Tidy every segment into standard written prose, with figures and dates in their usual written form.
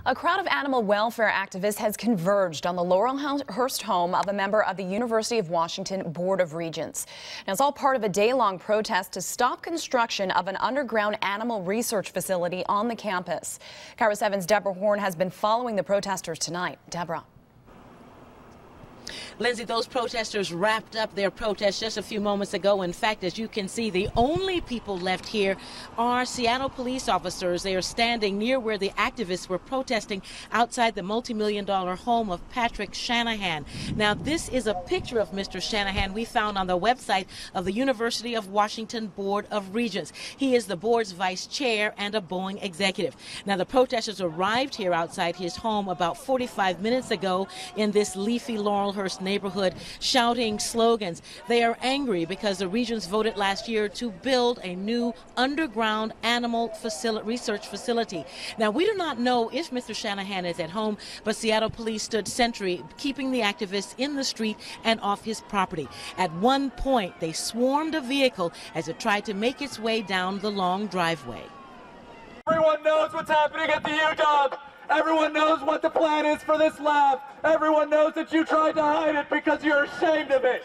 A crowd of animal welfare activists has converged on the Laurelhurst home of a member of the University of Washington Board of Regents. Now, it's all part of a day-long protest to stop construction of an underground animal research facility on the campus. KIRO 7's Deborah Horn has been following the protesters tonight. Deborah. Lindsay, those protesters wrapped up their protest just a few moments ago. In fact, as you can see, the only people left here are Seattle police officers. They are standing near where the activists were protesting outside the multi-million-dollar home of Patrick Shanahan. Now, this is a picture of Mr. Shanahan we found on the website of the University of Washington Board of Regents. He is the board's vice chair and a Boeing executive. Now, the protesters arrived here outside his home about 45 minutes ago in this leafy Laurelhurst neighborhood, shouting slogans. They are angry because the Regents voted last year to build a new underground animal research facility. Now, we do not know if Mr. Shanahan is at home, but Seattle police stood sentry, keeping the activists in the street and off his property. At one point, they swarmed a vehicle as it tried to make its way down the long driveway. Everyone knows what's happening at the UW. Everyone knows what the plan is for this lab. Everyone knows that you tried to hide it because you're ashamed of it.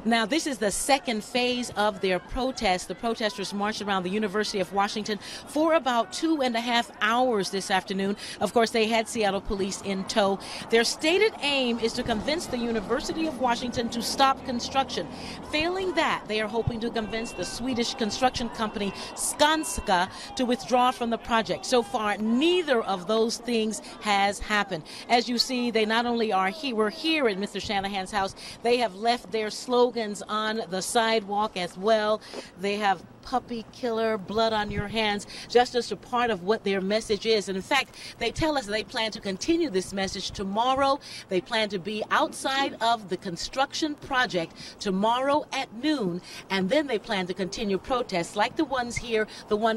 Now, this is the second phase of their protest. The protesters marched around the University of Washington for about 2.5 hours this afternoon. Of course, they had Seattle police in tow. Their stated aim is to convince the University of Washington to stop construction. Failing that, they are hoping to convince the Swedish construction company Skanska to withdraw from the project. So far, neither of those things has happened. As you see, they not only were here at Mr. Shanahan's house, they have left their slogans on the sidewalk as well. They have puppy killer, blood on your hands, just as a part of what their message is. And in fact, they tell us they plan to continue this message tomorrow. They plan to be outside of the construction project tomorrow at noon, and then they plan to continue protests like the one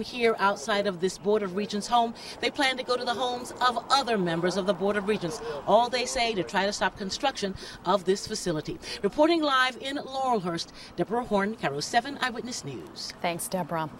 here outside of this Board of Regents home. They plan to go to the homes of other members of the Board of Regents, all they say to try to stop construction of this facility. Reporting live in Laurelhurst, Deborah Horn, KIRO 7 Eyewitness News. Thanks, Deborah.